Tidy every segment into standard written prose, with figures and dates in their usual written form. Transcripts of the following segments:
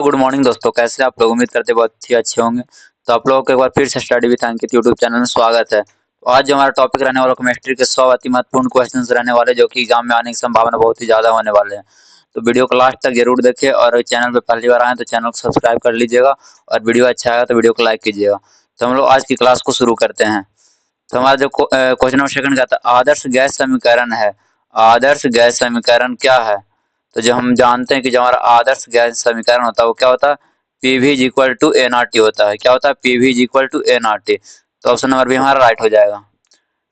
Good morning दोस्तों, कैसे आप लोग? उम्मीद करते बहुत ही अच्छे होंगे। तो आप लोगों को एक बार फिर से study with Ankit YouTube channel में स्वागत है। तो आज जो हमारा टॉपिक रहने वाला केमिस्ट्री के 100 अति महत्वपूर्ण क्वेश्चंस रहने वाले, जो कि एग्जाम में आने की संभावना बहुत ही ज्यादा होने वाले हैं। तो वीडियो को लास्ट तक जरूर देखिए, और चैनल पे पहली बार आए तो चैनल को सब्सक्राइब कर लीजिएगा, और वीडियो अच्छा आएगा तो वीडियो को लाइक कीजिएगा। तो हम लोग आज की क्लास को शुरू करते हैं। तो हमारा जो क्वेश्चन नंबर सेकंड का था, आदर्श गैस समीकरण है। आदर्श गैस समीकरण क्या है? तो जो हम जानते हैं कि जो हमारा आदर्श गैस समीकरण होता है वो क्या होता है? PV is equal to N R T होता है। क्या होता है? PV is equal to N R T. तो ऑप्शन नंबर बी हमारा राइट हो जाएगा।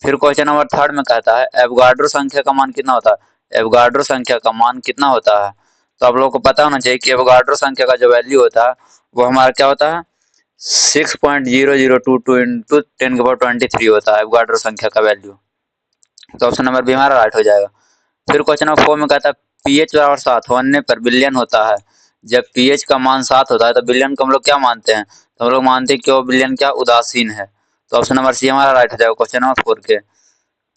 फिर क्वेश्चन नंबर थर्ड में कहता है, एवोगाड्रो संख्या का मान कितना होता है? एवोगाड्रो संख्या का मान कितना होता है? तो आप लोगों को पता होना चाहिए कि एवोगाड्रो संख्या का जो वैल्यू होता है वो हमारा क्या होता है? 6.0022 इंटू 10 की पावर 23 होता है एवोगाड्रो संख्या का वैल्यू। तो ऑप्शन नंबर बी हमारा राइट हो जाएगा। फिर क्वेश्चन नंबर 4 में कहता है, पीएच बराबर 7 होने पर बिलियन होता है। जब पीएच का मान 7 होता है तो बिलियन को हम लोग क्या मानते हैं? तो हम लोग मानते हैं कि वो बिलियन क्या उदासीन है। तो ऑप्शन नंबर सी हमारा राइट हो जाएगा क्वेश्चन नंबर 4 के।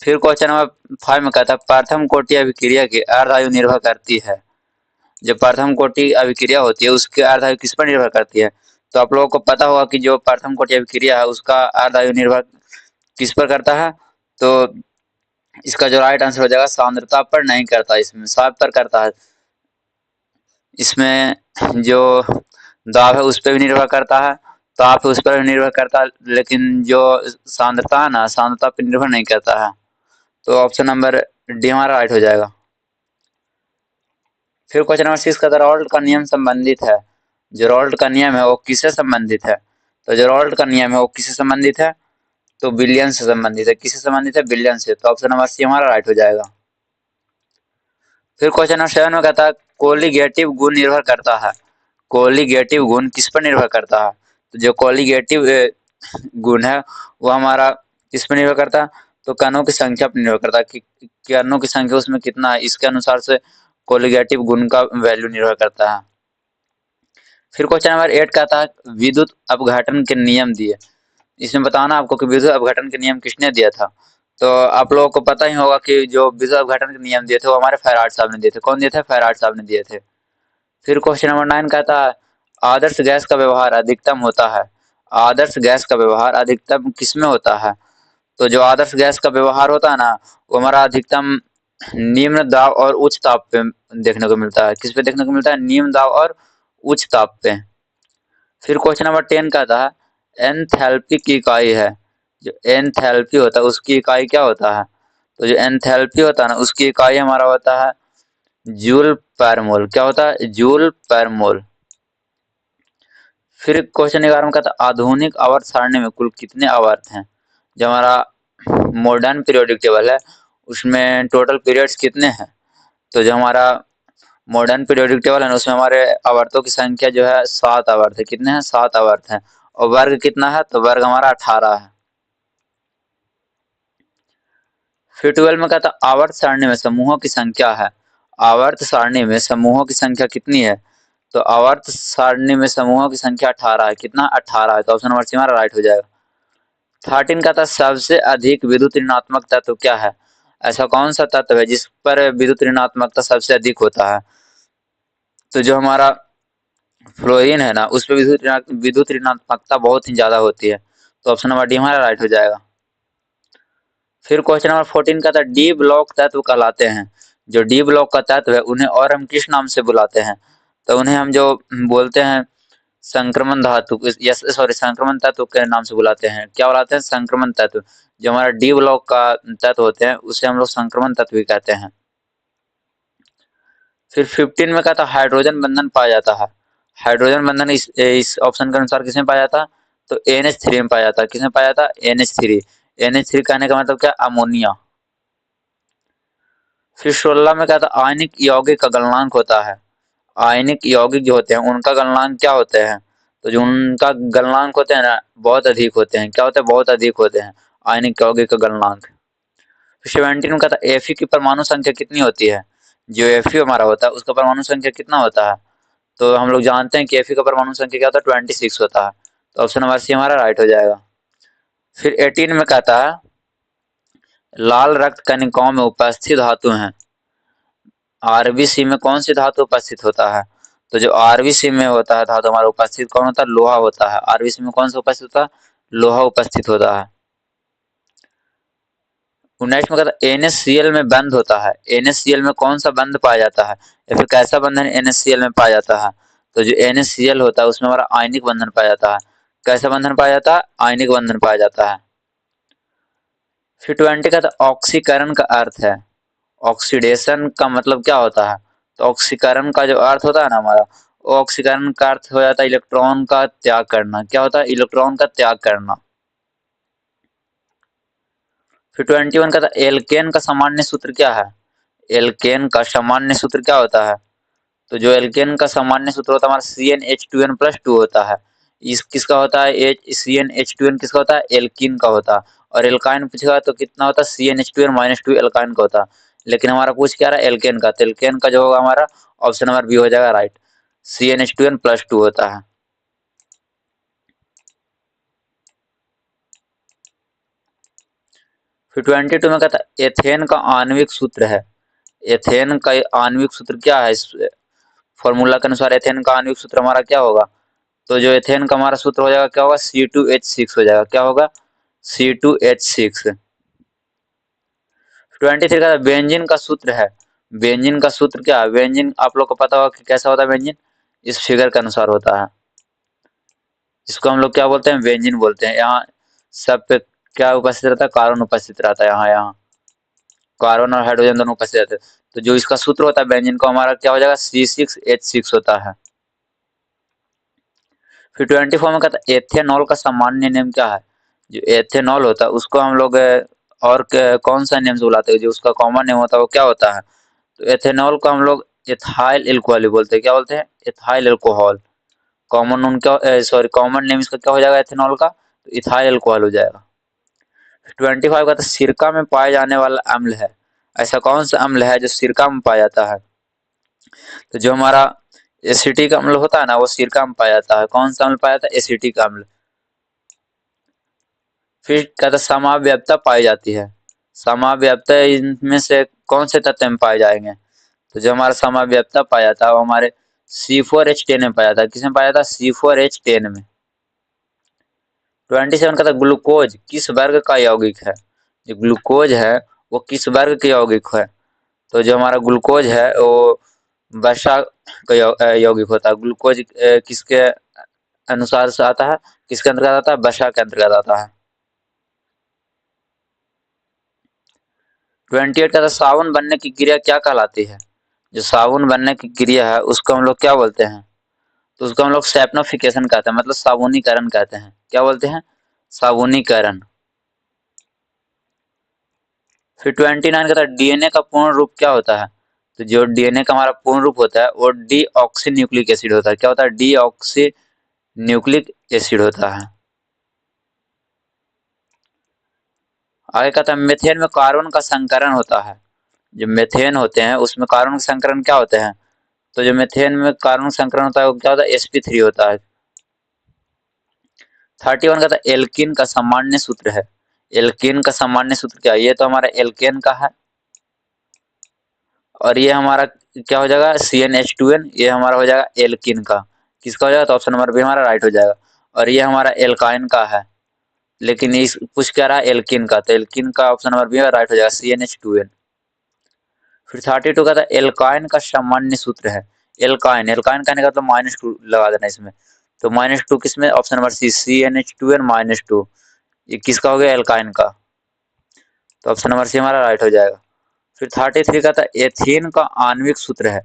फिर क्वेश्चन नंबर 5 में कहता है, प्रथम कोटि अभिक्रिया की अर्ध आयु निर्भर करती है। जो प्रथम कोटि अभिक्रिया होती है उसकी अर्ध आयु किस पर निर्भर करती है? तो आप लोगों को पता होगा कि जो प्रथम कोटि अभिक्रिया है उसका अर्ध आयु निर्भर किस पर करता है? तो इसका जो राइट आंसर हो जाएगा, सांद्रता पर नहीं करता, इसमें सात पर करता है। इसमें जो दाब है उस पर भी निर्भर करता है, ताप है उस पर भी निर्भर करता है, लेकिन जो सांद्रता है ना, सांद्रता पर निर्भर नहीं करता है। तो ऑप्शन नंबर डी हमारा राइट हो जाएगा। फिर क्वेश्चन नंबर 6 का, रॉल्ट का नियम संबंधित है। जो रॉल्ट का नियम है वो किससे संबंधित है? तो जो रॉल्ट का नियम है वो किससे संबंधित है? तो बिलियन से संबंधित है। किससे संबंधित है? बिलियन से। तो ऑप्शन नंबर सी हमारा राइट हो जाएगा। फिर क्वेश्चन नंबर 7 में कहता है, कोलिगेटिव गुण निर्भर करता है। कोलिगेटिव गुण किस पर निर्भर करता है? तो जो कोलिगेटिव गुण है वो हमारा किस पर निर्भर करता है? तो कणों की संख्या पर निर्भर करता है कि कणों की संख्या उसमें कितना है, इसके अनुसार से कोलिगेटिव गुण का वैल्यू निर्भर करता है। फिर क्वेश्चन नंबर 8 कहता है, विद्युत अपघटन के नियम दिए। इसमें बताना आपको कि विद्युत अपघटन के नियम किसने दिया था। तो आप लोगों को पता ही होगा कि जो विद्युत अपघटन के नियम दिए थे वो हमारे फैराड साहब ने दिए थे। कौन दिए थे? फैराड साहब ने दिए थे। फिर क्वेश्चन नंबर 9 कहता है, आदर्श गैस का व्यवहार अधिकतम होता है। आदर्श गैस का व्यवहार अधिकतम किसमें होता है? तो जो आदर्श गैस का व्यवहार होता है ना, वो हमारा अधिकतम निम्न दाब और उच्च ताप पे देखने को मिलता है। किस पे देखने को मिलता है? निम्न दाब और उच्च ताप पे। फिर क्वेश्चन नंबर 10 का था, एंथैल्पी की इकाई है। जो एंथैल्पी होता है उसकी इकाई क्या होता है? तो जो एंथैल्पी होता है ना उसकी इकाई हमारा होता है जूल पर मोल। क्या होता है? जूल पर मोल। फिर क्वेश्चन 11 का था, आधुनिक आवर्त सारणी में कुल कितने आवर्त हैं? जो हमारा मॉडर्न पीरियोडिक टेबल है उसमें टोटल पीरियड्स कितने हैं? तो जो हमारा मॉडर्न पीरियोडिक टेबल है ना उसमें हमारे आवर्तों की संख्या जो है 7 आवर्त है। कितने हैं? 7 आवर्त हैं। और वर्ग कितना है? तो वर्ग हमारा 18 है। फिर 12 में कहता, आवर्त सारणी में समूहों की संख्या है। आवर्त सारणी में समूहों की संख्या कितनी है? तो आवर्त सारणी में समूहों की संख्या 18 है। कितना? 18 है। तो ऑप्शन नंबर सी हमारा राइट हो जाएगा। 13 का था, सबसे अधिक विद्युत ऋणात्मक तत्व क्या है? ऐसा कौन सा तत्व है जिस पर विद्युत ऋणात्मकता सबसे अधिक होता है? तो जो हमारा फ्लोरीन है ना उस पर विद्युत ऋणात्मकता बहुत ही ज्यादा होती है। तो ऑप्शन नंबर डी हमारा राइट हो जाएगा। फिर क्वेश्चन नंबर 14 का था, डी ब्लॉक तत्व कहलाते हैं। जो डी ब्लॉक का तत्व है उन्हें और हम किस नाम से बुलाते हैं? तो उन्हें हम जो बोलते हैं संक्रमण धातु, यस सॉरी, संक्रमण तत्व के नाम से बुलाते हैं। क्या बुलाते हैं? संक्रमण तत्व। जो हमारा डी ब्लॉक का तत्व होते हैं उसे हम लोग संक्रमण तत्व भी कहते हैं। फिर 15 में कहता, हाइड्रोजन बंधन पाया जाता है। हाइड्रोजन बंधन इस ऑप्शन के अनुसार किसमें पाया जाता? तो NH3 में पाया जाता। किसमें पाया जाता? NH3। NH3 कहने का मतलब क्या? अमोनिया। फिर 16 में कहता, आयनिक यौगिक का गलनांक होता है। आयनिक यौगिक जो होते हैं उनका गलनांक क्या होते हैं? तो जो उनका गलनांक होते हैं ना बहुत अधिक होते हैं। क्या होते हैं? बहुत अधिक होते हैं आयनिक यौगिक का गलनांक। 17 में कहता, Fe की परमाणु संख्या कितनी होती है? जो Fe हमारा होता है उसका परमाणु संख्या कितना होता है? तो हम लोग जानते हैं कि Fe का परमाणु संख्या क्या होता है? 26 होता है। तो ऑप्शन नंबर सी हमारा राइट हो जाएगा। फिर 18 में कहता है, लाल रक्त कणिकाओं में उपस्थित धातु हैं। आरबीसी में कौन सी धातु उपस्थित होता है? तो जो आरबीसी में होता है धातु हमारा उपस्थित कौन होता है? लोहा होता है। आरबीसी में कौन सा उपस्थित होता है? लोहा उपस्थित होता है। 19 में कहता है NaCl में बंध होता है। NaCl में कौन सा बंध पाया जाता है या फिर कैसा बंधन NaCl में पाया जाता है? तो जो NaCl होता है उसमें हमारा आयनिक बंधन पाया जाता है। कैसा बंधन पाया जाता है? आयनिक बंधन पाया जाता है। फिर 20 का ऑक्सीकरण का अर्थ है। ऑक्सीडेशन का मतलब क्या होता है? तो ऑक्सीकरण का जो अर्थ होता है ना हमारा, ऑक्सीकरण का अर्थ हो जाता है इलेक्ट्रॉन का त्याग करना। क्या होता है? इलेक्ट्रॉन का त्याग करना। फिर 21 का एल्केन का सामान्य सूत्र क्या है? एल्केन का सामान्य सूत्र क्या होता है? तो जो एल्केन का सामान्य सूत्र होता है हमारा CnH2n+2 होता है। इस किसका होता है? CnH2n किसका होता है? एल्कीन का होता है। और एल्काइन पूछेगा तो कितना होता है? CnH2n-2 एल्काइन का होता है। लेकिन हमारा पूछ क्या रहा है? एल्केन का। तो एल्केन का जो होगा हमारा ऑप्शन नंबर बी हो जाएगा राइट। CnH2n+2 होता है। फिर 22 में कहता है एथेन का आणविक सूत्र है। एथेन का आणविक सूत्र क्या है? इस फॉर्मूला के अनुसार एथेन का आणविक सूत्र हमारा क्या होगा? तो जो एथेन का हमारा सूत्र हो जाएगा क्या होगा? C2H6 हो जाएगा। क्या होगा? C2H6। 23 का बेंजीन का सूत्र है। बेंजीन का सूत्र क्या है? बेंजीन आप लोग को पता होगा कि कैसा होता है बेंजीन? इस फिगर के अनुसार होता है। इसको हम लोग क्या बोलते हैं? बेंजीन बोलते हैं। यहाँ सब पे क्या उपस्थित रहता है? कार्बन उपस्थित रहता है। यहाँ कार्बन और हाइड्रोजन दोनों उपस्थित रहते हैं। तो जो इसका सूत्र होता है बेंजीन का हमारा क्या हो जाएगा? C6H6 होता है। फिर 24 में कहता है एथेनॉल का सामान्य नेम क्या है? जो एथेनॉल होता है उसको हम लोग और कौन सा नेम से बुलाते हैं? जो उसका कॉमन नेम होता है वो क्या होता है? तो एथेनॉल को हम लोग एथाइल एल्कोहल बोलते हैं। क्या बोलते हैं? Ethyl alcohol. कॉमन उनका सॉरी कॉमन नेम इसका क्या हो जाएगा एथेनॉल का? तो इथाइल एल्कोहल हो जाएगा। 25 का तो सिरका में पाया जाने वाला अम्ल है। ऐसा कौन सा अम्ल है जो सिरका में पाया जाता है? तो जो हमारा एसिटिक अम्ल होता है ना वो सिरका में पाया जाता है। कौन सा अम्ल पाया जाता है? एसिटिक अम्ल। फिर कहता समावयवता पाई जाती है। समावयवता इनमें से कौन से तत्व में पाए जाएंगे? तो जो हमारा समावयवता पाया जाता है वो हमारे C4H10 में पाया जाता है। किसमें पाया जाता है? C4H10 में। 27 का था ग्लूकोज किस वर्ग का यौगिक है? जो ग्लूकोज है वो किस वर्ग के यौगिक है? तो जो हमारा ग्लूकोज है वो वसा का यौगिक होता है। ग्लूकोज किसके अनुसार से आता है? किसके अंतर्गत आता है? वसा के अंतर्गत आता है। 28 का था साबुन बनने की क्रिया क्या कहलाती है? जो साबुन बनने की क्रिया है उसको हम लोग क्या बोलते हैं? तो उसको हम लोग सैपनोफिकेशन कहते हैं, मतलब साबुनीकरण कहते हैं। क्या बोलते हैं? साबुनीकरण। फिर 29 का था डीएनए का पूर्ण रूप क्या होता है? तो जो डीएनए का हमारा पूर्ण रूप होता है वो डीऑक्सी न्यूक्लिक एसिड होता है। क्या होता है? डीऑक्सी न्यूक्लिक एसिड होता है। आगे कहता है मेथेन में कार्बन का संकरण होता है। जो मेथेन होते हैं उसमें कार्बन के संकरण क्या होते हैं? तो जो मेथेन में कार्बन संकरण होता है वो क्या होता है? sp3 होता है। 31 का था एल्किन का सामान्य सूत्र है। एल्किन का सामान्य सूत्र क्या है? ये तो हमारा एल्केन का है और ये हमारा क्या हो जाएगा? CnH2n। ये हमारा हो जाएगा एल्किन का। किसका हो जाएगा? तो ऑप्शन नंबर बी हमारा राइट हो जाएगा। और ये हमारा एल्काइन का है, लेकिन इस पूछ क्या रहा है? एल्किन का। तो एल्किन का ऑप्शन नंबर बी राइट हो जाएगा CnH2n। फिर 32 का था एल्काइन का सामान्य सूत्र है। एल्काइन एल्काइन कहने का तो -2 लगा देना इसमें। तो -2 किसमें? Option number C CnH2n-2। ये किसका हो गया? एल्काइन का। तो ऑप्शन नंबर सी हमारा राइट हो जाएगा। फिर 33 का था एथीन का आणविक सूत्र है।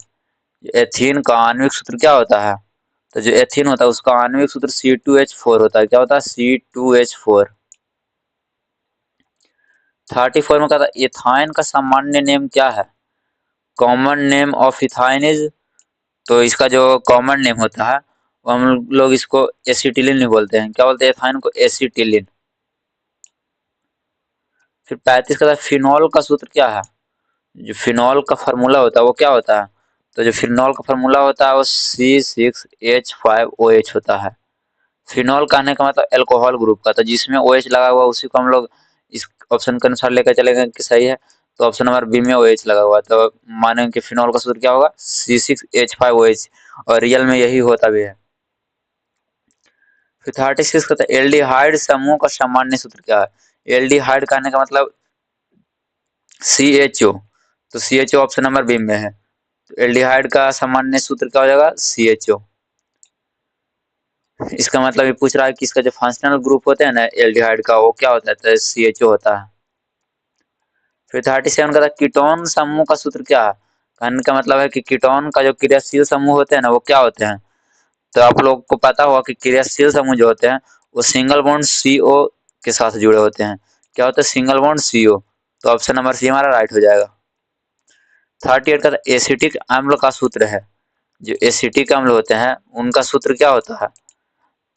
एथीन का आणविक सूत्र क्या होता है? तो जो एथीन होता है उसका आणविक सूत्र C2H4 होता है। क्या होता है? C2H4। 34 में कहता है इथाइन का सामान्य नेम क्या है? Common name of ethyne is. तो इसका जो कॉमन नेम होता है वो हम लोग इसको एसिटिलीन नहीं बोलते हैं। क्या बोलते हैं? इथाइन को एसिटिलीन। फिर 35 का फिनॉल का सूत्र क्या है? जो फिनॉल का फार्मूला होता है वो क्या होता है? तो जो फिनॉल का फार्मूला होता है वो C6H5OH होता है। फिनॉल कहने का मतलब अल्कोहल ग्रुप का। तो जिसमें OH लगा हुआ उसी को हम लोग इस ऑप्शन के अनुसार लेकर चलेंगे कि सही है। तो ऑप्शन नंबर बी में OH लगा हुआ है, तो मानेंगे कि फिनॉल का सूत्र क्या होगा C6H5OH, और रियल में यही होता भी है। फिर 36 कहता है एल्डिहाइड समूह का सामान्य सूत्र क्या है। एल्डिहाइड कहने का मतलब CHO, तो CHO ऑप्शन नंबर बी में है, तो एल्डिहाइड का सामान्य सूत्र क्या हो जाएगा CHO। इसका मतलब ये पूछ रहा है कि इसका जो फंक्शनल ग्रुप होते हैं ना एल्डिहाइड का, वो क्या होता है, तो CHO होता है। फिर 37 का था कीटोन समूह का सूत्र क्या है। कहने का मतलब है कि कीटोन का जो क्रियाशील समूह होते हैं ना वो क्या होते हैं। तो आप लोग को पता होगा कि क्रियाशील समूह जो होते हैं वो सिंगल बॉन्ड CO के साथ जुड़े होते हैं। क्या होता है, सिंगल बॉन्ड CO। तो ऑप्शन नंबर सी हमारा राइट हो जाएगा। 38 का एसिटिक अम्ल का सूत्र है। जो एसिटिक अम्ल होते हैं उनका सूत्र क्या होता है।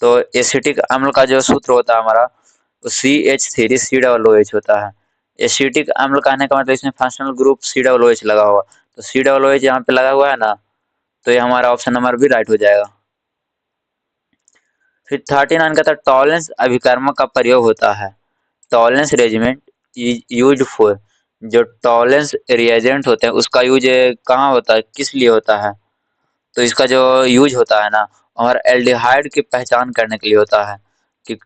तो एसिटिक अम्ल का जो सूत्र होता है हमारा वो CH3COOH होता है। एसिटिक अम्ल कहने का मतलब इसमें फंक्शनल ग्रुप COOH लगा हुआ, तो COOH यहाँ पे लगा हुआ है ना, तो ये हमारा ऑप्शन नंबर भी राइट हो जाएगा। फिर 39 का था टॉलरेंस अभिकर्मक का प्रयोग होता है। Tolerance regiment is used for, जो टॉलरेंस रिएजेंट होते हैं उसका यूज कहाँ होता है, किस लिए होता है। तो इसका जो यूज होता है ना हमारा एल्डिहाइड की पहचान करने के लिए होता है कि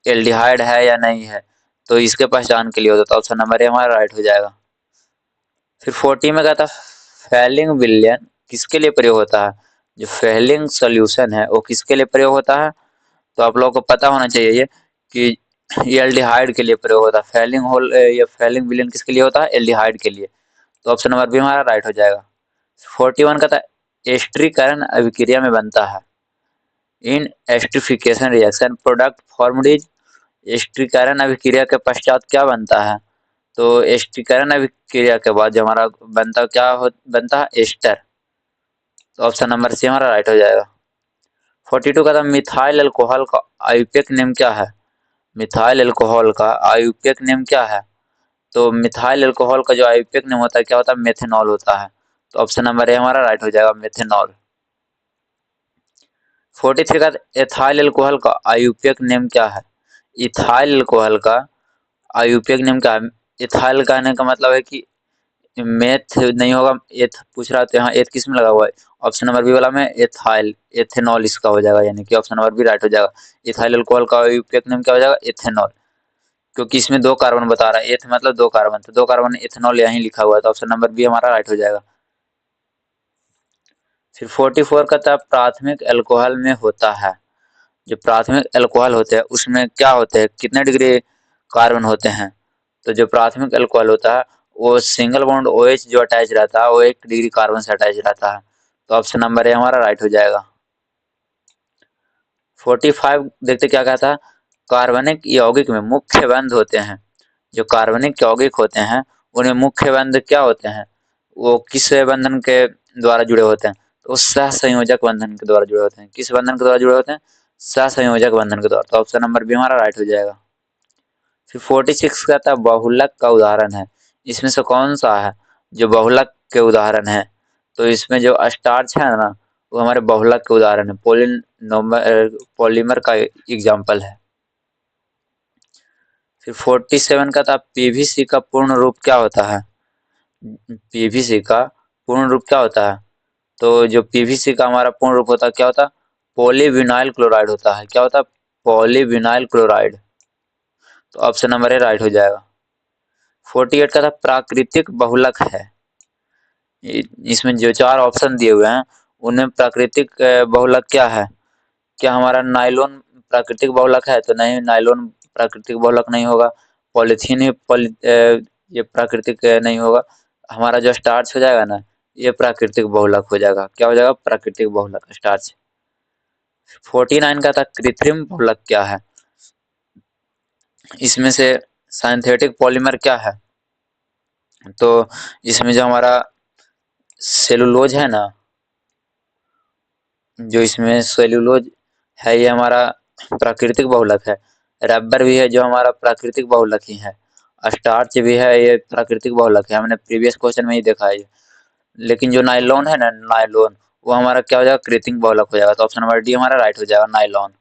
एल्डिहाइड है या नहीं है, तो इसके पहचान के लिए होता है, तो ऑप्शन नंबर ए हमारा राइट हो जाएगा। फिर 40 में कहता फैलिंग विलयन किसके लिए प्रयोग होता है। जो फैलिंग सोल्यूशन है वो किसके लिए प्रयोग होता है, तो आप लोगों को पता होना चाहिए ये कि ये एल्डिहाइड के लिए प्रयोग होता है। फैलिंग होल या फैलिंग विलयन किसके लिए होता है, एल्डिहाइड के लिए, तो ऑप्शन नंबर बी हमारा राइट हो जाएगा। 41 का था एस्ट्रीकरण अभिक्रिया में बनता है। In esterification reaction product formed is, एस्ट्रीकरण अभिक्रिया के पश्चात क्या बनता है। तो एस्ट्रीकरण अभिक्रिया के बाद जो हमारा बनता है एस्टर, तो ऑप्शन नंबर सी हमारा राइट हो जाएगा। 42 का था मिथाइल अल्कोहल का आयुपेक नेम क्या है। मिथाइल अल्कोहल का आयुपेक नेम क्या है। तो मिथाइल अल्कोहल का जो आयुपेक नेम होता है क्या होता है, मेथेनॉल होता है, तो ऑप्शन नंबर ए हमारा राइट हो जाएगा, मेथेनॉल। 43 का एथाइल अल्कोहल का आयुपेक नेम क्या है। इथाइल अल्कोहल का आयुपेक नेम क्या है। इथाइल कहने का मतलब है कि मेथ नहीं होगा, एथ पूछ रहा है, तो यहाँ एथ किस में लगा हुआ है, ऑप्शन नंबर बी वाला में एथाइल, एथेनॉल इसका हो जाएगा, यानी कि ऑप्शन नंबर बी राइट हो जाएगा। इथाइल अल्कोहल का आयुपेक नेम क्या हो जाएगा, एथेनॉल, क्योंकि इसमें 2 कार्बन बता रहा है, एथ मतलब 2 कार्बन, तो 2 कार्बन एथेनॉल यहीं लिखा हुआ है, तो ऑप्शन नंबर बी हमारा राइट हो जाएगा। फिर 44 का था प्राथमिक अल्कोहल में होता है। जो प्राथमिक अल्कोहल होते हैं उसमें क्या होते हैं, कितने डिग्री कार्बन होते हैं। तो जो प्राथमिक अल्कोहल होता है वो सिंगल बॉन्ड OH जो अटैच रहता है वो 1 डिग्री कार्बन से अटैच रहता है, तो ऑप्शन नंबर ए हमारा राइट हो जाएगा। 45 देखते क्या कहता है, कार्बनिक यौगिक में मुख्य बंध होते हैं। जो कार्बनिक यौगिक होते हैं उनमें मुख्य बंध क्या होते हैं, वो किस बंधन के द्वारा जुड़े होते हैं, तो सहसंयोजक बंधन के द्वारा जुड़े होते हैं। किस बंधन के द्वारा जुड़े होते हैं, सहसंयोजक बंधन के द्वारा, तो ऑप्शन नंबर बी हमारा राइट हो जाएगा। फिर 46 कहता है बहुलक का उदाहरण है। इसमें से कौन सा है जो बहुलक के उदाहरण है, तो इसमें जो स्टार्च है ना वो हमारे बहुलक के उदाहरण है, पॉलीमर का एग्जाम्पल है। फिर 47 का था पीवीसी का पूर्ण रूप क्या होता है। पीवीसी का पूर्ण रूप क्या होता है, तो जो पीवीसी का हमारा पूर्ण रूप होता है क्या होता है, पॉलीविनाइल क्लोराइड होता है। क्या होता है, पॉलीविनाइल क्लोराइड, तो ऑप्शन नंबर ए राइट हो जाएगा। 48 का था प्राकृतिक बहुलक है। इसमें जो 4 ऑप्शन दिए हुए हैं उनमें प्राकृतिक बहुलक क्या है। क्या हमारा नाइलॉन प्राकृतिक बहुलक है, तो नहीं, नाइलॉन प्राकृतिक बहुलक नहीं होगा। पॉलीथीन ही ये प्राकृतिक नहीं होगा। हमारा जो स्टार्च हो जाएगा ना ये प्राकृतिक बहुलक हो जाएगा। क्या हो जाएगा, प्राकृतिक बहुलक स्टार्च। 49 का था कृत्रिम बहुलक क्या है। इसमें से सिंथेटिक पॉलीमर क्या है, तो इसमें जो हमारा सेलुलोज है ना, जो इसमें सेलुलोज है ये हमारा प्राकृतिक बहुलक है। रबर भी है जो हमारा प्राकृतिक बहुलक ही है। स्टार्च भी है ये प्राकृतिक बहुलक है, हमने प्रीवियस क्वेश्चन में ही देखा है। लेकिन जो नाइलॉन है ना, नाइलॉन वो हमारा क्या हो जाएगा, कृत्रिम बहुलक हो जाएगा, तो ऑप्शन नंबर डी हमारा राइट हो जाएगा, नाइलॉन।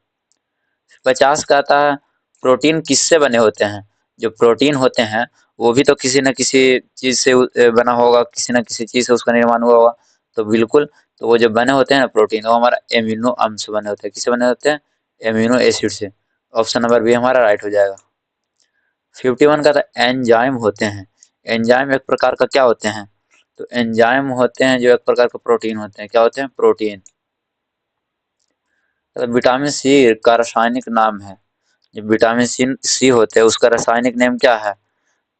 50 का आता है प्रोटीन किससे बने होते हैं। जो प्रोटीन होते हैं वो भी तो किसी न किसी चीज से बना होगा, किसी न किसी चीज से उसका निर्माण हुआ होगा। तो बिल्कुल, तो वो जो बने होते हैं ना प्रोटीन, वो हमारा एमिनो अम्ल से बने होते हैं। किससे बने होते हैं? एमिनो एसिड से। ऑप्शन नंबर बी हमारा राइट हो जाएगा। 51 का था एंजाइम होते हैं। एंजाइम एक प्रकार का क्या होते हैं? तो एंजाइम होते हैं जो एक प्रकार का प्रोटीन होते हैं। क्या होते हैं? प्रोटीन। तो विटामिन सी का रासायनिक नाम है। जो विटामिन सी सी होते हैं उसका रासायनिक नेम क्या है?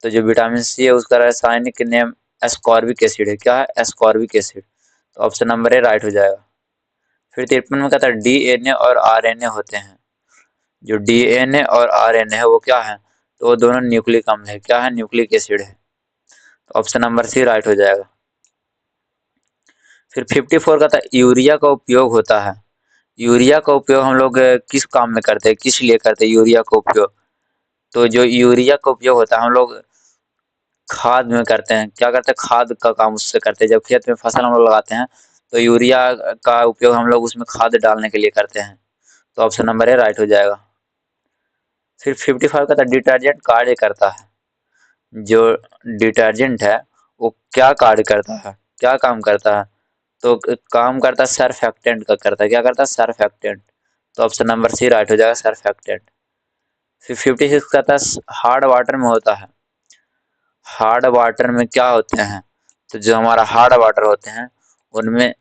तो जो विटामिन सी है उसका रासायनिक नेम एस्कॉर्बिक एसिड है। क्या है? Ascorbic acid. तो ऑप्शन नंबर ए राइट हो जाएगा। फिर 53 में कहता है डीएनए और आरएनए होते हैं। जो डीएनए और आरएनए है वो क्या है? तो वो दोनों न्यूक्लिक अम्ल है। क्या है? न्यूक्लिक एसिड है। तो ऑप्शन नंबर सी राइट हो जाएगा। फिर 54 का था यूरिया का उपयोग होता है। यूरिया का उपयोग हम लोग किस काम में करते हैं, किस लिए करते हैं यूरिया का उपयोग? तो जो यूरिया का उपयोग होता है हम लोग खाद में करते हैं। क्या करते हैं? खाद का काम उससे करते हैं। जब खेत में फसल हम लोग लगाते हैं तो यूरिया का उपयोग हम लोग उसमें खाद डालने के लिए करते हैं। तो ऑप्शन नंबर ए राइट हो जाएगा। फिर 55 का था डिटर्जेंट कार्य करता है। जो डिटर्जेंट है वो क्या कार्य करता है, क्या काम करता है? तो काम करता है सरफेक्टेंट का करता है। क्या करता है? सरफेक्टेंट। तो ऑप्शन नंबर सी राइट हो जाएगा, सरफेक्टेंट। फिर 56 का था हार्ड वाटर में होता है। हार्ड वाटर में क्या होते हैं? तो जो हमारा हार्ड वाटर होते हैं उनमें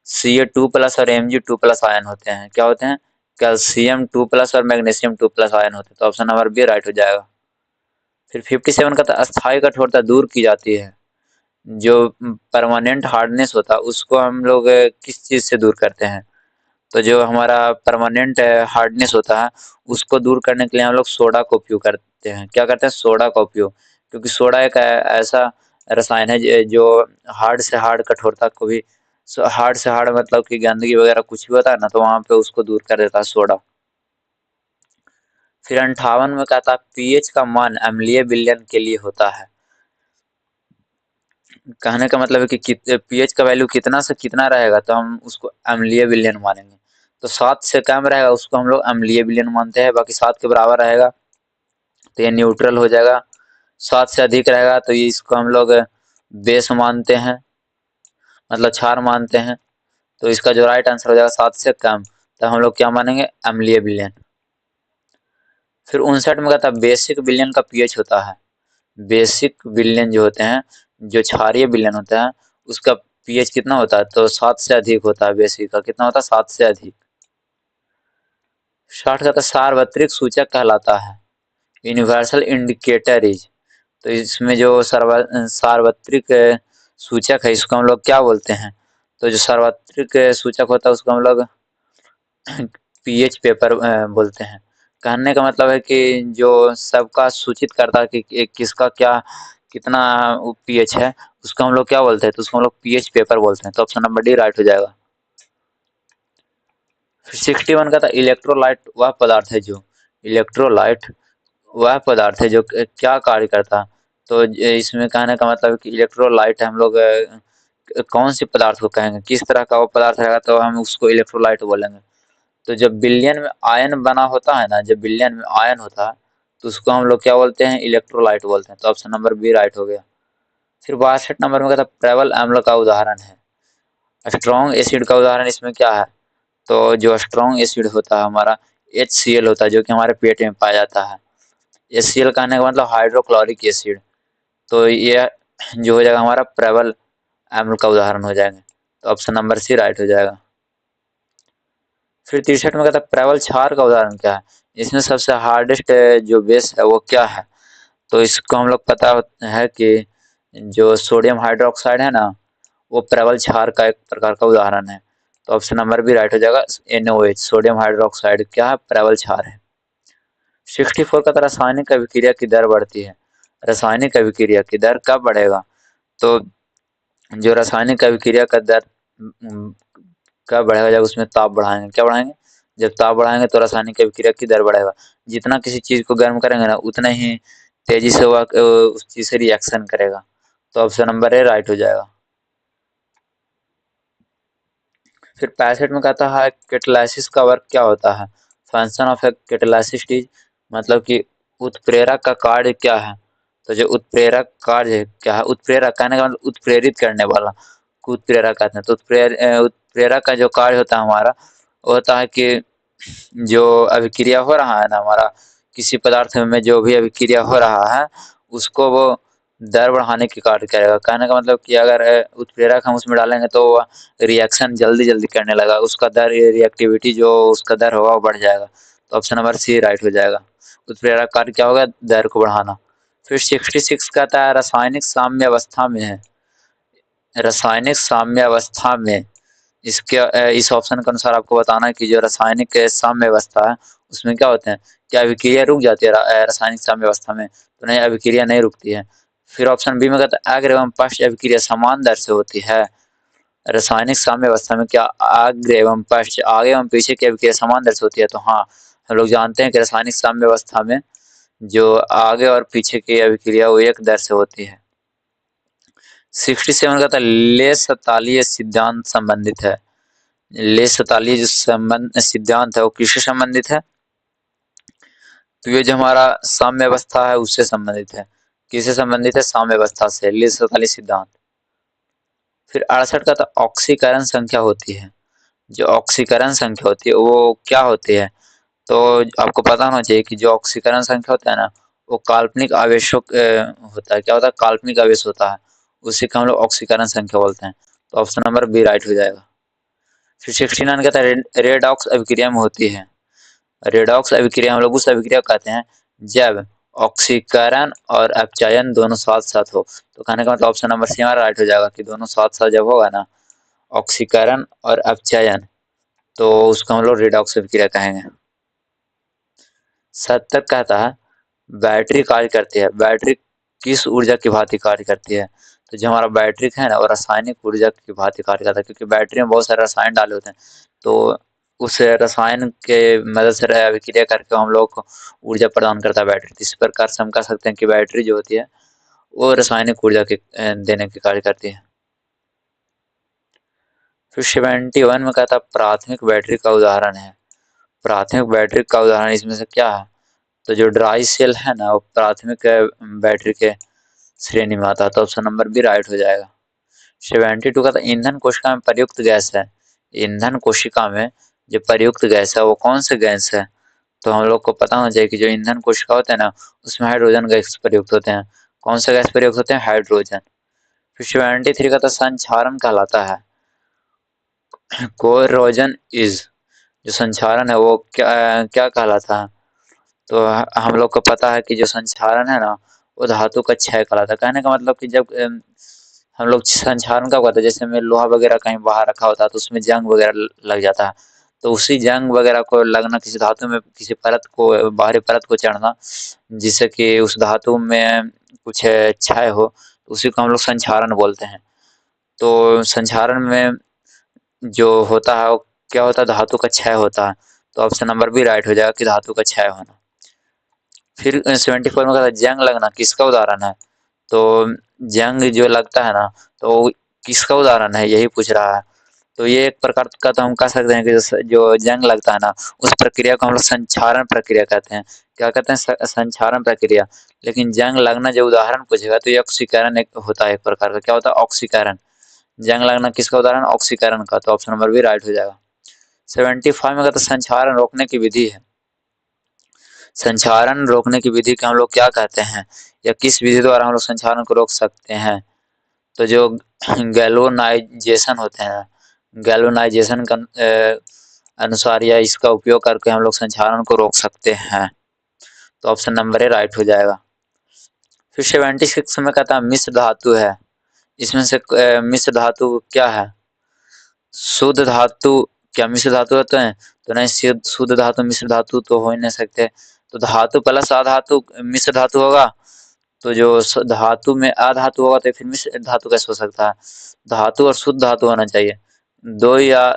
Ca2+ और Mg2+ आयन होते हैं। क्या होते हैं? कैल्शियम 2+ और मैग्नीशियम 2+ आयन होते हैं। तो ऑप्शन नंबर बी राइट हो जाएगा। फिर 57 का था अस्थायी कठोरता दूर की जाती है। जो परमानेंट हार्डनेस होता है उसको हम लोग किस चीज से दूर करते हैं? तो जो हमारा परमानेंट हार्डनेस होता है उसको दूर करने के लिए हम लोग सोडा का उपयोग करते हैं। क्या करते हैं? सोडा का उपयोग। क्योंकि सोडा एक ऐसा रसायन है जो हार्ड से हार्ड कठोरता को भी, हार्ड से हार्ड मतलब कि गंदगी वगैरह कुछ भी होता है ना तो वहां पे उसको दूर कर देता है सोडा। फिर 58 में कहता है पीएच का मान अम्लीय विलयन के लिए होता है। कहने का मतलब है कि पीएच का वैल्यू कितना से कितना रहेगा तो हम उसको अम्लीय विलयन मानेंगे। तो 7 से कम रहेगा उसको हम लोग अम्लीय विलयन मानते हैं। बाकी 7 के बराबर रहेगा तो ये न्यूट्रल हो जाएगा। 7 से अधिक रहेगा तो ये इसको हम लोग बेस मानते हैं, मतलब क्षार मानते हैं। तो इसका जो राइट आंसर हो जाएगा 7 से कम, तो हम लोग क्या मानेंगे? अम्लीय विलयन। फिर 59 में कहता है बेसिक विलयन का पीएच होता है। बेसिक विलयन जो होते हैं, जो क्षारीय विलयन होता है उसका पीएच कितना होता है? तो 7 से अधिक होता है। बेसिक का कितना होता है? 7 से अधिक। 60 का तो सार्वत्रिक सूचक कहलाता है। Universal indicator is. तो इसमें जो सार्वत्रिक सूचक है इसको हम लोग क्या बोलते हैं? तो जो सार्वत्रिक सूचक होता है उसको हम लोग पीएच पेपर बोलते हैं। कहने का मतलब है कि जो सबका सूचित करता है कि किसका क्या कितना पीएच है उसको हम लोग क्या बोलते हैं? तो उसको हम लोग पीएच पेपर बोलते हैं। तो ऑप्शन नंबर डी राइट हो जाएगा। फिर 61 का था इलेक्ट्रोलाइट वह पदार्थ है जो, इलेक्ट्रोलाइट वह पदार्थ है जो क्या कार्य करता है? तो इसमें कहने का मतलब है कि इलेक्ट्रोलाइट हम लोग कौन सी पदार्थ को कहेंगे, किस तरह का वो पदार्थ रहेगा तो हम उसको इलेक्ट्रोलाइट बोलेंगे। तो जब बिलियन में आयन बना होता है ना, जब बिलियन में आयन होता है तो उसको हम लोग क्या बोलते हैं? इलेक्ट्रोलाइट बोलते हैं। तो ऑप्शन नंबर बी राइट हो गया। फिर 62 नंबर में कहता प्रबल अम्ल का उदाहरण है। स्ट्रॉन्ग एसिड का उदाहरण इसमें क्या है? तो जो स्ट्रॉन्ग एसिड होता है हमारा HCl होता है जो कि हमारे पेट में पाया जाता है। HCl कहने का मतलब हाइड्रोक्लोरिक एसिड। तो ये जो हो जाएगा हमारा प्रबल अम्ल का उदाहरण हो जाएंगे। तो ऑप्शन नंबर सी राइट हो जाएगा। फिर 63 में कहता है प्रबल क्षार का उदाहरण क्या है? इसमें सबसे हार्डेस्ट जो बेस है वो क्या है? तो इसको हम लोग पता है कि जो सोडियम हाइड्रोक्साइड है ना वो प्रबल क्षार का एक प्रकार का उदाहरण है। तो ऑप्शन नंबर भी राइट हो जाएगा। NOH सोडियम हाइड्रोक्साइड क्या है? प्रबल क्षार है। 64 का रासायनिक अभिक्रिया की दर बढ़ती है। रासायनिक अभिक्रिया की दर कब बढ़ेगा? तो जो रासायनिक अभिक्रिया का दर कब बढ़ेगा? जब उसमें ताप बढ़ाएंगे। क्या बढ़ाएंगे? जब ताप बढ़ाएंगे तो रासायनिक अभिक्रिया की दर बढ़ेगा। जितना किसी चीज को गर्म करेंगे ना उतना ही तेजी से वह उस चीज से रिएक्शन करेगा। तो ऑप्शन नंबर ए राइट हो जाएगा। फिर 65 में कहता है कैटालिसिस का वर्क क्या होता है? Function of A catalysis is, मतलब कि उत्प्रेरक का कार्य क्या है? तो जो उत्प्रेरक कार्य क्या है, उत्प्रेरक कहने का मतलब उत्प्रेरित करने वाला को उत्प्रेरक कहते हैं। तो उत्प्रेरक का जो कार्य होता है हमारा, वो होता है कि जो अभिक्रिया हो रहा है ना हमारा, किसी पदार्थ में जो भी अभिक्रिया हो रहा है उसको वो दर बढ़ाने की कार्य करेगा। कहने का मतलब कि अगर उत्प्रेरक हम उसमें डालेंगे तो रिएक्शन जल्दी जल्दी करने लगा, उसका दर, रिएक्टिविटी जो उसका दर होगा वो बढ़ जाएगा। तो ऑप्शन नंबर सी राइट हो जाएगा। उत्प्रेरक कार्य क्या होगा, दर को बढ़ाना। फिर 66 कहता है रासायनिक साम्य अवस्था में है। रासायनिक साम्य अवस्था में, इसके इस ऑप्शन के अनुसार आपको बताना है कि जो रासायनिक साम्य अवस्था है उसमें क्या होते हैं, क्या अभिक्रिया रुक जाती है रासायनिक साम्य अवस्था में? तो नहीं, अभिक्रिया नहीं रुकती है। फिर ऑप्शन बी में कहता है अग्र एवं पश्च अभिक्रिया समान दर से होती है। रासायनिक साम्य अवस्था में क्या अग्र एवं पश्च, आगे एवं पीछे की अभिक्रिया समान दर से होती है? तो हाँ, हम लोग जानते हैं कि रासायनिक साम्य अवस्था में जो आगे और पीछे की अभिक्रिया वो एक दर से होती है। 67 का था लेस तालीय सिद्धांत संबंधित है। लेस तालीय जो संबंध सिद्धांत है वो किससे संबंधित है? तो ये जो हमारा साम्य अवस्था है उससे संबंधित है। किससे संबंधित है? साम्य अवस्था से, लेस तालीय सिद्धांत। फिर 68 का था ऑक्सीकरण संख्या होती है। जो ऑक्सीकरण संख्या होती है वो क्या होती है? तो आपको पता होना चाहिए कि जो ऑक्सीकरण संख्या होता है ना, वो काल्पनिक आवेशों होता है। क्या होता है? काल्पनिक आवेश होता है, उसी को हम लोग ऑक्सीकरण संख्या बोलते हैं। तो ऑप्शन नंबर बी राइट हो जाएगा। फिर 69 कहता है रेडॉक्स अभिक्रिया में होती है। रेडॉक्स अभिक्रिया हम लोग उस अभिक्रिया को कहते हैं जब ऑक्सीकरण और अपचयन दोनों साथ साथ हो। तो कहने का मतलब ऑप्शन नंबर सी हमारा राइट हो जाएगा कि दोनों साथ साथ जब होगा ना, ऑक्सीकरण और अपचयन, तो उसको हम लोग रेडॉक्स अभिक्रिया कहेंगे। 70 कहता है बैटरी कार्य करती है। बैटरी किस ऊर्जा की भांति कार्य करती है? तो जो हमारा बैटरी है ना वो रासायनिक ऊर्जा की भांति कार्य करता है, क्योंकि बैटरी में बहुत सारे रसायन डाले होते हैं। तो उस रसायन के मदद से अभिक्रिया करके हम लोग को ऊर्जा प्रदान करता है बैटरी। इस प्रकार से हम कह सकते हैं कि बैटरी जो होती है वो रासायनिक ऊर्जा के देने के कार्य करती है। फिर 71 में कहता है प्राथमिक बैटरी का उदाहरण है। प्राथमिक बैटरी का उदाहरण इसमें से क्या है? तो जो ड्राई सेल है ना वो प्राथमिक बैटरी के श्रेणी में आता है। तो ऑप्शन नंबर बी राइट हो जाएगा। 72 का था ईंधन कोशिका में प्रयुक्त गैस है। ईंधन कोशिका में जो प्रयुक्त गैस है वो कौन सी गैस है? तो हम लोग को पता होना चाहिए कि जो ईंधन कोशिका होते हैं ना उसमें हाइड्रोजन गैस प्रयुक्त होते हैं। कौन सा गैस प्रयुक्त होते हैं? हाइड्रोजन। फिर 73 का था संक्षारण कहलाता है। कोरोजन इज, जो संक्षारण है वो क्या क्या कहलाता है? तो हम लोग को पता है कि जो संक्षारण है ना वो धातु का क्षय कहलाता है। कहने का मतलब कि जब हम लोग संक्षारण कब करते हैं, जैसे में लोहा वगैरह कहीं बाहर रखा होता है तो उसमें जंग वगैरह लग जाता है। तो उसी जंग वगैरह को लगना, किसी धातु में किसी परत को, बाहरी परत को चढ़ना, जिससे कि उस धातु में कुछ क्षय हो, तो उसी को हम लोग संक्षारण बोलते हैं। तो संक्षारण में जो होता है वो क्या होता है? धातु का क्षय होता है। तो ऑप्शन नंबर बी राइट हो जाएगा कि धातु का क्षय होना। फिर 74 में कहता है जंग लगना किसका उदाहरण है? तो जंग जो लगता है ना तो किसका उदाहरण है, यही पूछ रहा है। तो ये एक प्रकार का, तो हम कह सकते हैं कि जो जंग लगता है ना उस प्रक्रिया को हम लोग संक्षारण प्रक्रिया कहते हैं। क्या कहते हैं? संक्षारण प्रक्रिया। लेकिन जंग लगना जो उदाहरण पूछेगा तो ये ऑक्सीकरण एक होता है, एक प्रकार का। क्या होता है? ऑक्सीकरण। जंग लगना किसका उदाहरण? ऑक्सीकरण का। तो ऑप्शन नंबर बी राइट हो जाएगा। 75 में कहता है संक्षारण रोकने की विधि है। संक्षारण रोकने की विधि को हम लोग क्या कहते हैं, या किस विधि द्वारा हम लोग संक्षारण को रोक सकते हैं? तो जो गैल्वेनाइजेशन होते हैं, गैल्वेनाइजेशन का अनुसार या इसका उपयोग करके हम लोग संक्षारण को रोक सकते हैं। तो ऑप्शन नंबर ए राइट हो जाएगा। फिर 76 में कहता है मिश्र धातु है। इसमें से मिश्र धातु क्या है? शुद्ध धातु, क्या मिश्र धातु होते हैं? तो नहीं, शुद्ध धातु मिश्र धातु तो हो ही नहीं सकते। तो धातु प्लस अधातु मिश्र धातु होगा। तो जो धातु में अधातु होगा तो फिर मिश्र धातु कैसे हो सकता है? धातु और शुद्ध धातु होना चाहिए, दो या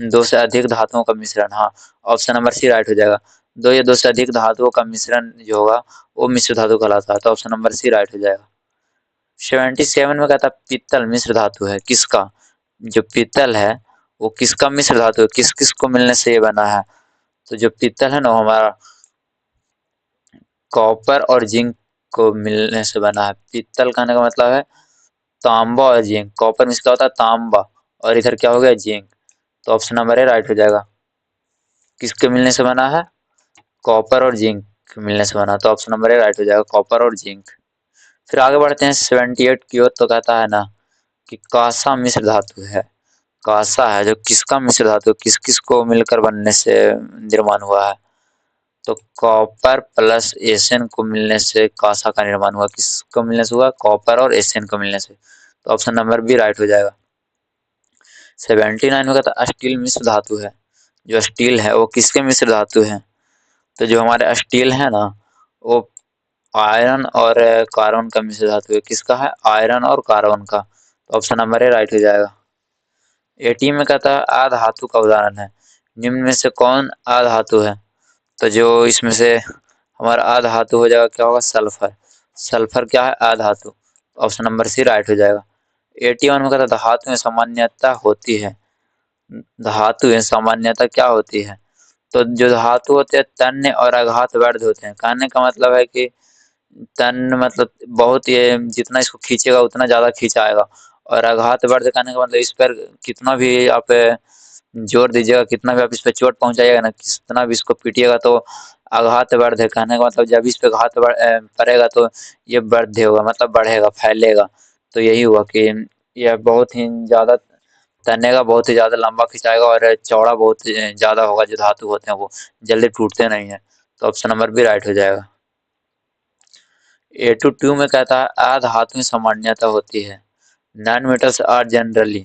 दो से अधिक धातुओं का मिश्रण। हाँ, ऑप्शन नंबर सी राइट हो जाएगा। दो या दो से अधिक धातुओं का मिश्रण जो होगा वो मिश्र धातु कहलाता है। तो ऑप्शन नंबर सी राइट हो जाएगा। 77 में कहता है पीतल मिश्र धातु है किसका? जो पीतल है वो किसका मिश्र धातु है? किस किस को मिलने से ये बना है? तो जो पीतल है ना वो हमारा कॉपर और जिंक को मिलने से बना है। पीतल कहने का मतलब है तांबा और जिंक। कॉपर में इसका होता है तांबा और इधर क्या हो गया जिंक। तो ऑप्शन नंबर ए राइट हो जाएगा। किसके मिलने से बना है? कॉपर और जिंक मिलने से बना, तो ऑप्शन नंबर ए राइट हो जाएगा, कॉपर और जिंक। फिर आगे बढ़ते हैं 78 की ओर। तो कहता है ना कि कांसा मिश्र धातु है। कांसा है जो किसका मिश्र धातु, किस किस को मिलकर बनने से निर्माण हुआ है? तो कॉपर प्लस एशियन को मिलने से कांसा का निर्माण हुआ। किसको मिलने से हुआ? कॉपर और एशियन को मिलने से। तो ऑप्शन नंबर बी राइट हो जाएगा। 79 में कहता है स्टील मिश्र धातु है। जो स्टील है वो किसके मिश्र धातु है? तो जो हमारे स्टील है ना वो आयरन और कार्बन का मिश्र धातु है। किसका है? आयरन और कार्बन का। तो ऑप्शन नंबर ए राइट हो जाएगा। 80 में कहता है अधातु का उदाहरण है। निम्न में से कौन अधातु है? तो जो इसमें से हमारा अधातु हो जाएगा क्या होगा? सल्फर। सल्फर क्या है? अधातु। ऑप्शन नंबर सी राइट हो जाएगा। 81 में कहता है धातु में सामान्यता होती है। धातु में सामान्यता क्या होती है? तो जो धातु होते हैं तन्य और अघात वर्ध होते हैं। कहने का मतलब है कि तन्य मतलब बहुत ये जितना इसको खींचेगा उतना ज्यादा खींचाएगा, और आघात वर्ध करने का मतलब इस पर कितना भी आप जोर दीजिएगा, कितना भी आप इस पर चोट पहुंचाइएगा ना, कितना भी इसको पीटिएगा तो आघात वर्ध है। कहने का मतलब जब इस पे घात पड़ेगा तो ये वर्ध होगा, मतलब बढ़ेगा, फैलेगा। तो यही हुआ कि यह बहुत ही ज्यादा तनेगा, बहुत ही ज्यादा लंबा खिंचाएगा और चौड़ा बहुत ज्यादा होगा। जो धातु होते हैं वो जल्दी टूटते नहीं है। तो ऑप्शन नंबर भी राइट हो जाएगा। 82 में कहता है अधातु में सामान्यता होती है। Non metals are generally.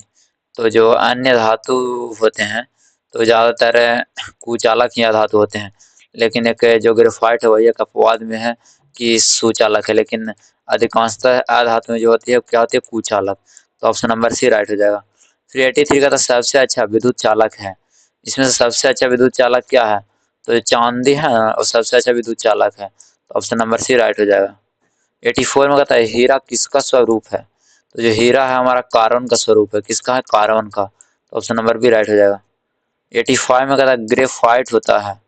तो जो अन्य धातु होते हैं तो ज़्यादातर कुचालक ही धातु होते हैं। लेकिन एक जो ग्रेफाइट है वही एक अपवाद में है कि सुचालक है, लेकिन अधिकांशतः अधातु में जो होती है क्या होती है? कुचालक। तो ऑप्शन नंबर सी राइट हो जाएगा। फिर 83 का तो सबसे अच्छा विद्युत चालक है। इसमें से सबसे अच्छा विद्युत चालक क्या है? तो जो चांदी है ना वो सबसे अच्छा विद्युत चालक है। तो ऑप्शन नंबर सी राइट हो जाएगा। 84 में कहता है हीरा किसका स्वरूप है? तो जो हीरा है हमारा कार्बन का स्वरूप है। किसका है? कार्बन का। तो ऑप्शन नंबर भी राइट हो जाएगा। 85 में कहता है ग्रेफाइट होता है।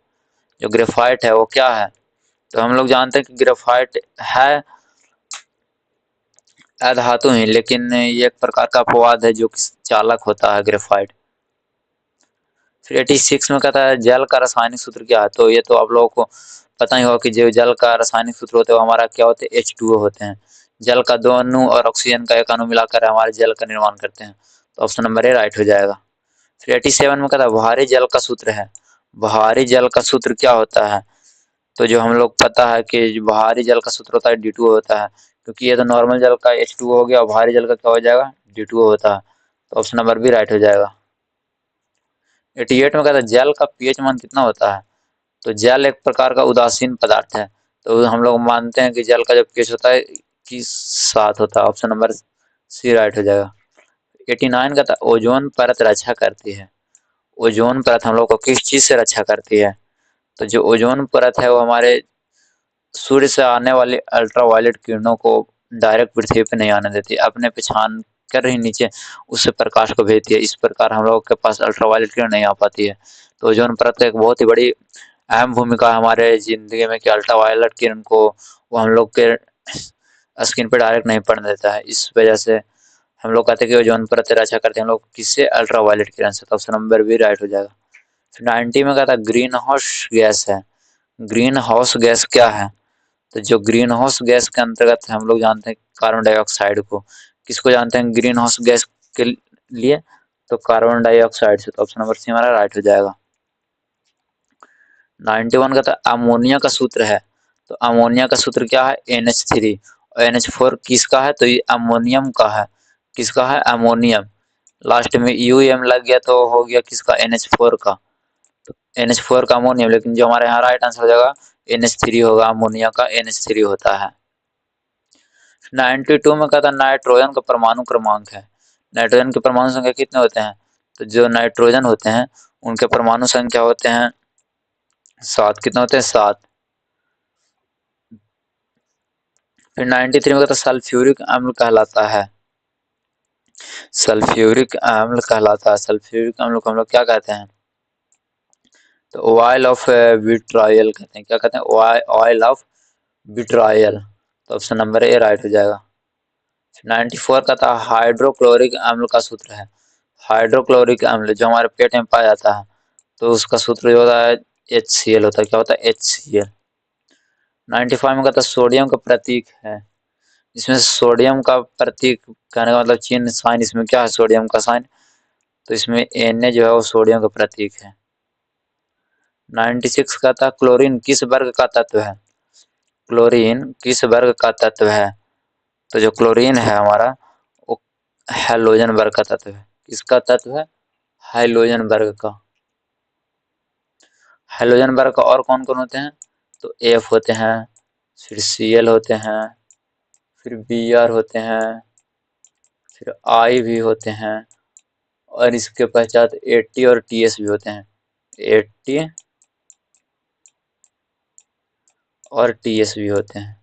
जो ग्रेफाइट है वो क्या है? तो हम लोग जानते हैं कि ग्रेफाइट है अधातु ही, लेकिन ये एक प्रकार का अपवाद है जो कि चालक होता है ग्रेफाइट। फिर 86 में कहता है जल का रासायनिक सूत्र क्या है? तो ये तो आप लोगों को पता ही होगा कि जो जल का रासायनिक सूत्र होता है वो हमारा क्या होते हैं? H2O होते हैं। जल का दो अणु और ऑक्सीजन का एक अणु मिलाकर हमारे जल का निर्माण करते हैं। तो ऑप्शन नंबर ए राइट हो जाएगा। फिर 87 में कहता है भारी जल का सूत्र है। भारी जल का सूत्र क्या होता है? तो जो हम लोग पता है कि भारी जल का सूत्र होता है D2O होता है, क्योंकि ये तो नॉर्मल जल का H2O हो गया और भारी जल का क्या हो जाएगा? D2O होता है। तो ऑप्शन नंबर भी राइट हो जाएगा। 88 में कहता है जल का पीएच मान कितना होता है? तो जल एक प्रकार का उदासीन पदार्थ है। तो हम लोग मानते हैं कि जल का जो पीएच होता है किस साथ होता है? ऑप्शन नंबर सी राइट हो जाएगा। 89 का था ओजोन परत रक्षा करती है। ओजोन परत हम लोग को किस चीज से रक्षा करती है? तो जो ओजोन परत है वो हमारे सूर्य से आने वाली अल्ट्रावायलेट किरणों को डायरेक्ट पृथ्वी पे नहीं आने देती, अपने पे छान कर ही नीचे उससे प्रकाश को भेजती है। इस प्रकार हम लोग के पास अल्ट्रावायलेट किरण नहीं आ पाती है। तो ओजोन परत एक बहुत ही बड़ी अहम भूमिका है हमारे जिंदगी में कि अल्ट्रावायलेट किरण को वो हम लोग के स्किन पे डायरेक्ट नहीं पड़ने देता है। इस वजह से हम लोग कहते हैं कि ओजोन परत रक्षा करते हैं हम लोग किससे? अल्ट्रावायलेट किरण से। तो ऑप्शन नंबर भी राइट हो जाएगा। फिर 90 में कहता है ग्रीन हाउस गैस है। ग्रीन हाउस गैस क्या है? तो जो ग्रीन हाउस गैस के अंतर्गत हम लोग जानते हैं कार्बन डाइऑक्साइड को। किसको जानते हैं ग्रीन हाउस गैस के लिए? तो कार्बन डाइऑक्साइड से। तो ऑप्शन नंबर सी हमारा राइट हो जाएगा। 91 का था अमोनिया का सूत्र है। तो अमोनिया का सूत्र क्या है? NH3। और NH4 किसका है? तो ये अमोनियम का है। किसका है? अमोनियम। लास्ट में UM लग गया तो हो गया किसका? NH4 का। तो NH4 का अमोनियम, लेकिन जो हमारे यहाँ राइट आंसर हो जाएगा NH3 होगा। अमोनिया का NH3 होता है। 92 में कहता नाइट्रोजन का परमाणु क्रमांक है। नाइट्रोजन के परमाणु संख्या कितने होते हैं? तो जो नाइट्रोजन होते हैं उनके परमाणु संख्या होते हैं 7। कितने होते हैं? 7। फिर 93 में कहता सल्फ्यूरिक अम्ल कहलाता है। सल्फ्यूरिक अम्ल कहलाता है। सल्फ्यूरिक अम्ल को हम लोग क्या कहते हैं? तो ऑयल ऑफ विट्रायल कहते हैं। क्या कहते हैं? Oil of vitriol. तो ऑप्शन नंबर ए राइट हो जाएगा। 94 का था हाइड्रोक्लोरिक अम्ल का सूत्र है। हाइड्रोक्लोरिक अम्ल जो हमारे पेट में पाया जाता है तो उसका सूत्र जो होता है HCl होता है। क्या होता है? HCl। 95 में का था सोडियम का प्रतीक है। इसमें सोडियम का प्रतीक कहने का मतलब चिन्ह साइन इसमें क्या है? सोडियम का साइन। तो इसमें Na जो है वो सोडियम का प्रतीक है। 96 का था क्लोरीन किस वर्ग का तत्व है? क्लोरीन किस वर्ग का तत्व है? तो जो क्लोरीन है हमारा वो हैलोजन वर्ग का तत्व है। किसका तत्व है? हैलोजन वर्ग का। हैलोजन वर्ग का और कौन कौन होते हैं? तो F होते हैं, फिर Cl होते हैं, फिर Br होते हैं, फिर I भी होते हैं और इसके पश्चात AT और TS भी होते हैं। AT और TS भी होते हैं।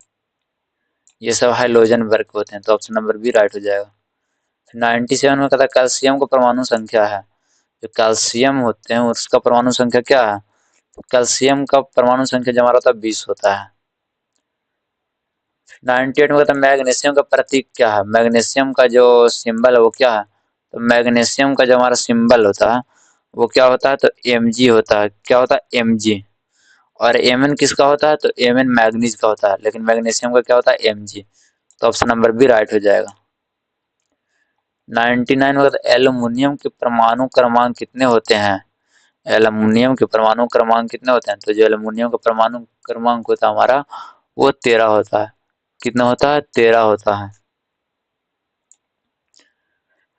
ये सब हाइलोजन वर्ग होते हैं। तो ऑप्शन नंबर बी राइट हो जाएगा। 97 में कहता है कैल्शियम का परमाणु संख्या है। जो कैल्शियम होते हैं उसका परमाणु संख्या क्या है? तो कैल्शियम का परमाणु संख्या जो हमारा होता है 20 होता है। 98 में कहता है मैग्नीशियम का प्रतीक क्या है? मैग्नीशियम का जो सिंबल है वो क्या है? तो मैग्नीशियम का जो हमारा सिंबल होता है वो क्या होता है? तो Mg होता है। क्या होता है? Mg। और Mn किसका होता है? तो Mn मैग्नीज का होता है, लेकिन मैग्नीशियम का क्या होता है? Mg। तो ऑप्शन नंबर बी राइट हो जाएगा। 99 में एल्युमिनियम के परमाणु क्रमांक कितने होते हैं? एल्युमिनियम के परमाणु क्रमांक कितने होते हैं? तो जो एल्युमिनियम का परमाणु क्रमांक होता है हमारा वो 13 होता है। कितना होता है? 13 होता है।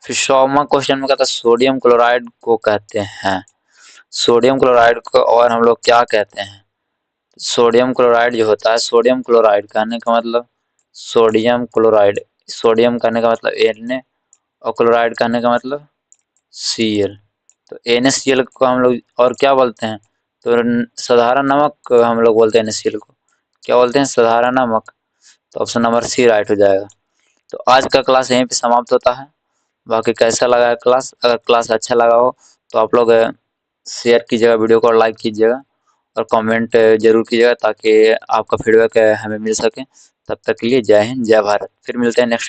फिर 100वां क्वेश्चन में कहता है सोडियम क्लोराइड को कहते हैं। सोडियम क्लोराइड को और हम लोग क्या कहते हैं? सोडियम क्लोराइड जो होता है, सोडियम क्लोराइड कहने का मतलब सोडियम क्लोराइड, सोडियम कहने का मतलब Na और क्लोराइड कहने का मतलब Cl। तो NaCl को हम लोग और क्या बोलते हैं? तो साधारण नमक हम लोग बोलते हैं NaCl को। क्या बोलते हैं? साधारण नमक। तो ऑप्शन नंबर सी राइट हो जाएगा। तो आज का क्लास यहीं पे समाप्त होता है। बाकी कैसा लगा है क्लास? अगर क्लास अच्छा लगा हो तो आप लोग शेयर कीजिएगा वीडियो को और लाइक कीजिएगा और कमेंट जरूर कीजिएगा ताकि आपका फीडबैक हमें मिल सके। तब तक के लिए जय हिंद जय भारत। फिर मिलते हैं नेक्स्ट